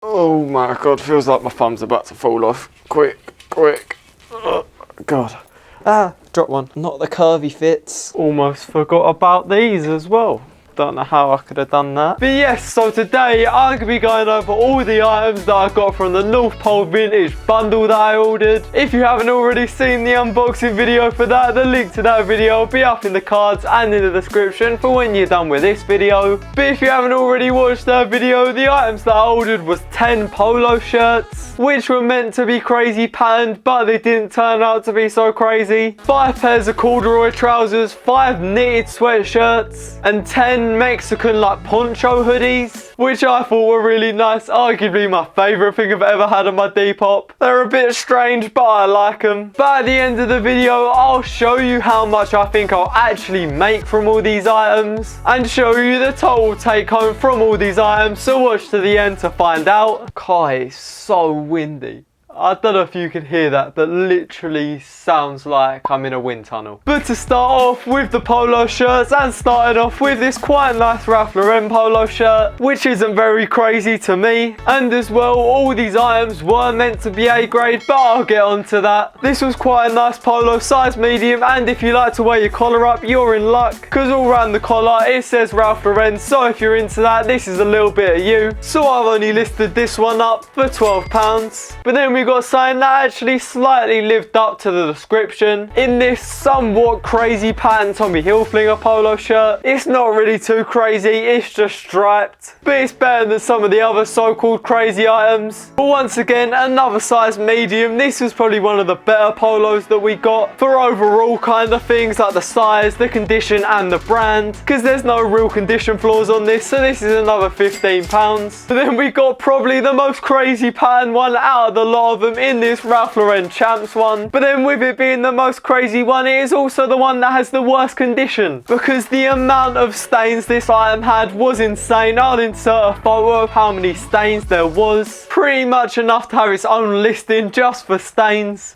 Oh my god, feels like my thumb's about to fall off. Quick, quick. Oh, god. Ah, drop one. Not the curvy fits. Almost forgot about these as well. Don't know how I could have done that. But yes, so today I'm going to be going over all the items that I got from the North Pole Vintage bundle that I ordered. If you haven't already seen the unboxing video for that, the link to that video will be up in the cards and in the description for when you're done with this video. But if you haven't already watched that video, the items that I ordered was 10 polo shirts, which were meant to be crazy patterned, but they didn't turn out to be so crazy. 5 pairs of corduroy trousers, 5 knitted sweatshirts, and 10 Mexican like poncho hoodies, which I thought were really nice. Arguably my favourite thing I've ever had on my Depop. They're a bit strange, but I like them. But at the end of the video, I'll show you how much I think I'll actually make from all these items and show you the total take home from all these items. So watch to the end to find out. God, it's so windy. I don't know if you can hear that, but literally sounds like I'm in a wind tunnel. But to start off with the polo shirts, and starting off with this quite nice Ralph Lauren polo shirt, which isn't very crazy to me. And as well, all these items were meant to be A grade, but I'll get onto that. This was quite a nice polo, size medium, and if you like to wear your collar up, you're in luck, because all around the collar it says Ralph Lauren, so if you're into that, this is a little bit of you. So I've only listed this one up for £12. But then we got something that actually slightly lived up to the description in this somewhat crazy pattern Tommy Hilfiger polo shirt. It's not really too crazy, it's just striped, but it's better than some of the other so-called crazy items. But once again, another size medium. This was probably one of the better polos that we got for overall kind of things like the size, the condition and the brand, because there's no real condition flaws on this, so this is another £15. But then we got probably the most crazy pattern one out of the lot of them in this Ralph Lauren Champs one. But then with it being the most crazy one, it is also the one that has the worst condition, because the amount of stains this item had was insane. I'll insert a photo of how many stains there was. Pretty much enough to have its own listing just for stains.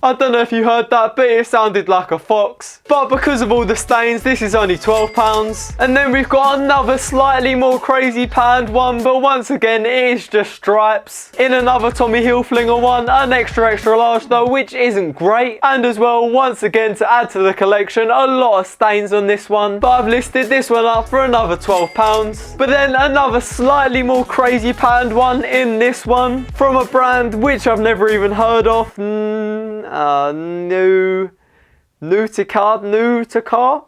I don't know if you heard that, but it sounded like a fox. But because of all the stains, this is only £12. And then we've got another slightly more crazy patterned one, but once again, it is just stripes. In another Tommy Hilfiger one, an extra large though, which isn't great. And as well, once again, to add to the collection, a lot of stains on this one. But I've listed this one up for another £12. But then another slightly more crazy patterned one in this one, from a brand which I've never even heard of. New to car?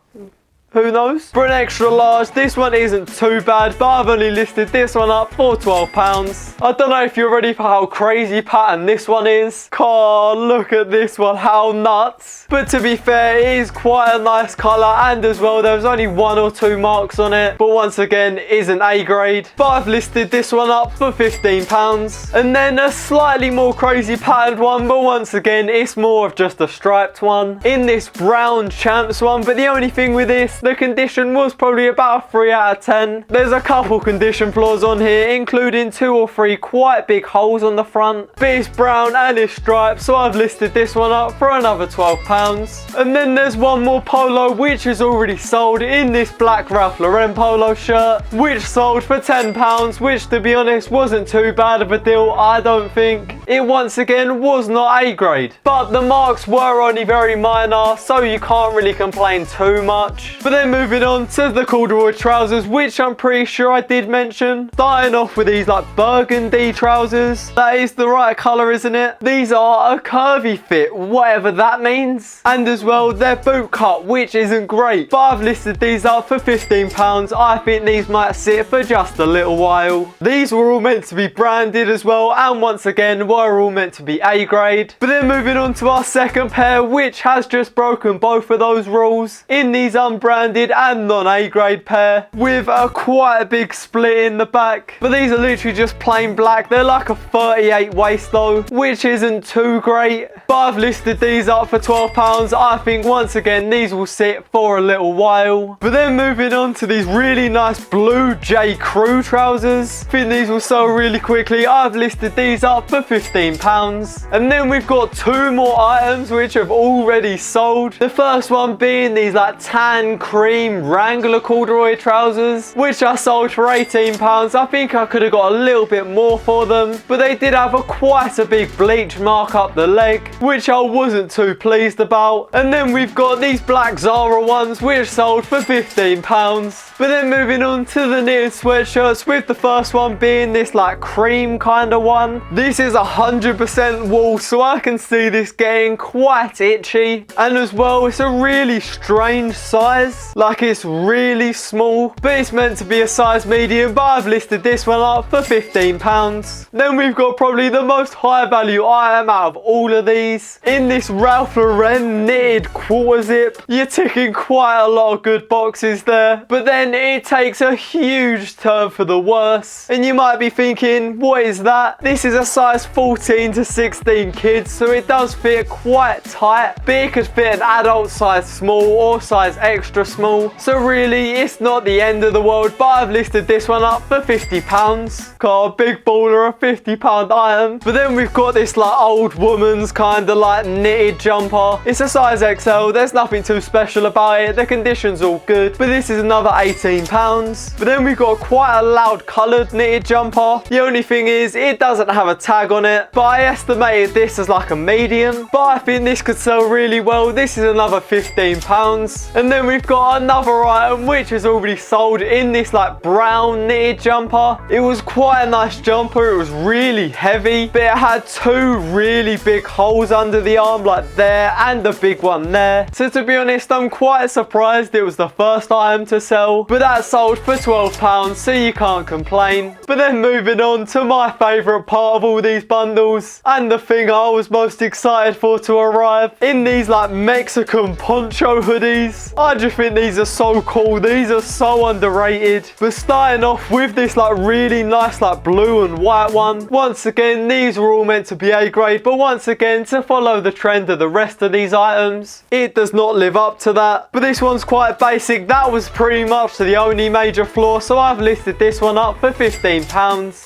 Who knows? For an extra large, this one isn't too bad, but I've only listed this one up for £12. I don't know if you're ready for how crazy pattern this one is. God, look at this one, how nuts. But to be fair, it is quite a nice colour, and as well, there's only 1 or 2 marks on it, but once again, isn't A grade. But I've listed this one up for £15. And then a slightly more crazy patterned one, but once again, it's more of just a striped one, in this brown Champs one. But the only thing with this, the condition was probably about a 3 out of 10. There's a couple condition flaws on here, including 2 or 3 quite big holes on the front. But it's brown and it's striped, so I've listed this one up for another £12. And then there's one more polo which is already sold in this black Ralph Lauren polo shirt, which sold for £10, which to be honest wasn't too bad of a deal, I don't think. It once again was not A grade, but the marks were only very minor, so you can't really complain too much. But then moving on to the corduroy trousers, which I'm pretty sure I did mention. Starting off with these like burgundy trousers. That is the right colour, isn't it? These are a curvy fit, whatever that means. And as well, they're boot cut, which isn't great. But I've listed these up for £15. I think these might sit for just a little while. These were all meant to be branded as well, and once again, were all meant to be A grade. But then moving on to our second pair, which has just broken both of those rules in these unbranded and non-A grade pair, with quite a big split in the back. But these are literally just plain black. They're like a 38 waist though, which isn't too great. But I've listed these up for £12. I think once again these will sit for a little while. But then moving on to these really nice blue J. Crew trousers. I think these will sell really quickly. I've listed these up for £15. £15. And then we've got 2 more items which have already sold. The first one being these like tan cream Wrangler corduroy trousers, which I sold for £18. I think I could have got a little bit more for them, but they did have quite a big bleach mark up the leg, which I wasn't too pleased about. And then we've got these black Zara ones, which sold for £15. But then moving on to the knitted sweatshirts, with the first one being this like cream kind of one. This is 100% wool, so I can see this getting quite itchy. And as well, it's a really strange size, like it's really small, but it's meant to be a size medium, but I've listed this one up for £15. Then we've got probably the most high value item out of all of these. In this Ralph Lauren knitted quarter zip, you're ticking quite a lot of good boxes there, but then it takes a huge turn for the worse. And you might be thinking, what is that? This is a size 14 to 16 kids, so it does fit quite tight, but it could fit an adult size small or size extra small, so really it's not the end of the world. But I've listed this one up for £50. Got a big baller, a £50 item. But then we've got this like old woman's kind of like knitted jumper. It's a size XL, there's nothing too special about it, the condition's all good, but this is another £18. But then we've got quite a loud coloured knitted jumper. The only thing is it doesn't have a tag on it, but I estimated this as like a medium, but I think this could sell really well. This is another £15. And then we've got another item which is already sold in this like brown knitted jumper. It was quite a nice jumper, it was really heavy, but it had 2 really big holes under the arm, like there and the big one there. So to be honest, I'm quite surprised it was the first item to sell, but that sold for £12, so you can't complain. But then moving on to my favourite part of all these bundles, and the thing I was most excited for to arrive, in these like Mexican poncho hoodies. I just think these are so cool, these are so underrated. But starting off with this like really nice like blue and white one. Once again, these were all meant to be A grade, but once again, to follow the trend of the rest of these items, it does not live up to that. But this one's quite basic, that was pretty much the only major flaw, so I've listed this one up for £15.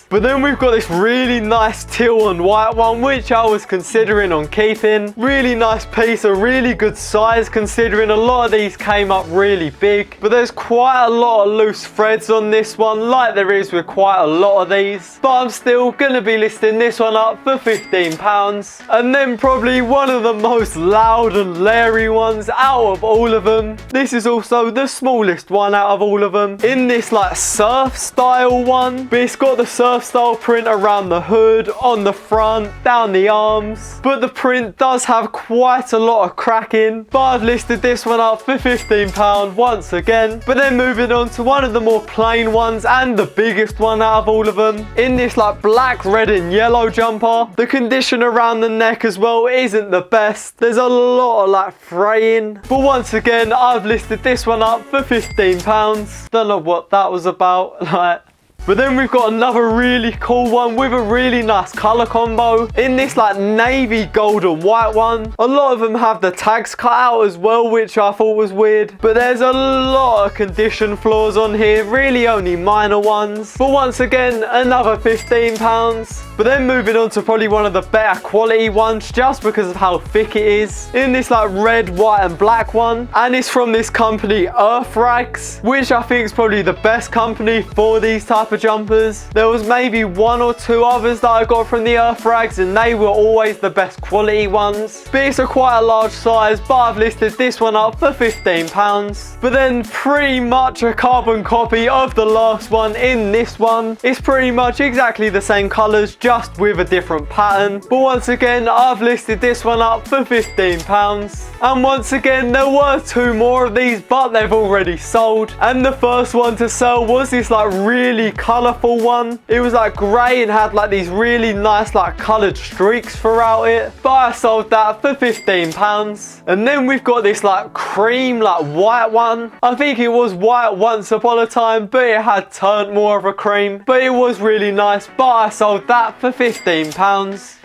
But then we've got this really nice teal and white one, which I was considering on keeping. Really nice piece, a really good size considering a lot of these came up really big. But there's quite a lot of loose threads on this one, like there is with quite a lot of these. But I'm still going to be listing this one up for £15. And then probably one of the most loud and leery ones out of all of them. This is also the smallest one out of all of them. In this like surf style one, but it's got the surf style print around the hood, on the front, down the arms. But the print does have quite a lot of cracking. But I've listed this one up for £15 once again. But then moving on to one of the more plain ones and the biggest one out of all of them. In this like black, red and yellow jumper. The condition around the neck as well isn't the best. There's a lot of like fraying. But once again, I've listed this one up for £15. Don't know what that was about. Like, But then we've got another really cool one with a really nice colour combo. In this like navy gold and white one. A lot of them have the tags cut out as well, which I thought was weird. But there's a lot of condition flaws on here, really only minor ones. But once again, another £15. But then moving on to probably one of the better quality ones, just because of how thick it is. In this like red, white and black one. And it's from this company Earth Rags, which I think is probably the best company for these type of jumpers. There was maybe one or two others that I got from the Earth Rags, and they were always the best quality ones. But it's quite a large size, but I've listed this one up for £15. But then pretty much a carbon copy of the last one in this one. It's pretty much exactly the same colours, just with a different pattern. But once again, I've listed this one up for £15. And once again, there were two more of these, but they've already sold. And the first one to sell was this like really colourful one. It was like grey and had like these really nice like coloured streaks throughout it. But I sold that for £15. And then we've got this like cream like white one. I think it was white once upon a time, but it had turned more of a cream. But it was really nice, but I sold that for £15.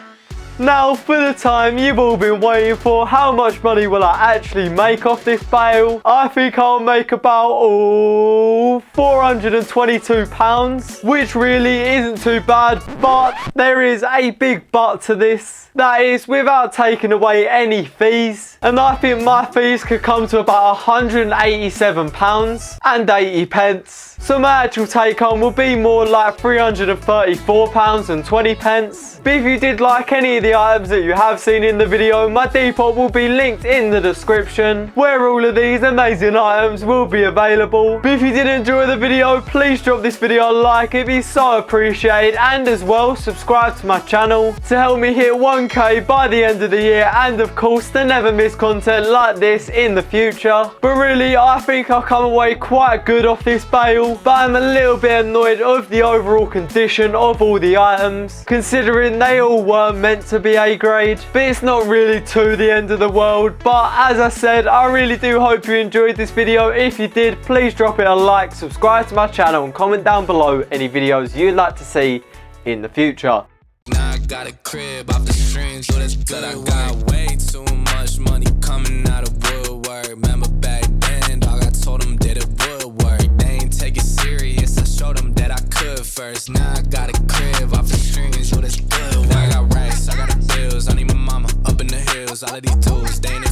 Now for the time you've all been waiting for, how much money will I actually make off this bale? I think I'll make about £422, which really isn't too bad, but there is a big but to this. That is without taking away any fees. And I think my fees could come to about £187.80. So my actual take home will be more like £334.20. But if you did like any of the items that you have seen in the video, my Depop will be linked in the description, where all of these amazing items will be available. But if you did enjoy the video, please drop this video a like, it'd be so appreciated, and as well subscribe to my channel to help me hit 1k by the end of the year, and of course to never miss content like this in the future. But really, I think I'll come away quite good off this bale, but I'm a little bit annoyed of the overall condition of all the items, considering they all were meant to be A grade. But it's not really to the end of the world. But as I said, I really do hope you enjoyed this video. If you did, please drop it a like, subscribe to my channel, and comment down below any videos you'd like to see in the future. Now I got a crib off the strings, so that's good. I got way too much money coming out of woodwork. Remember back then, dog, I told them that it would work. They ain't take it serious, I showed them that I could first. Now I got a crib off the strings, so that's good. Now I got racks, I got the bills, I need my mama up in the hills. All of these dudes, they ain't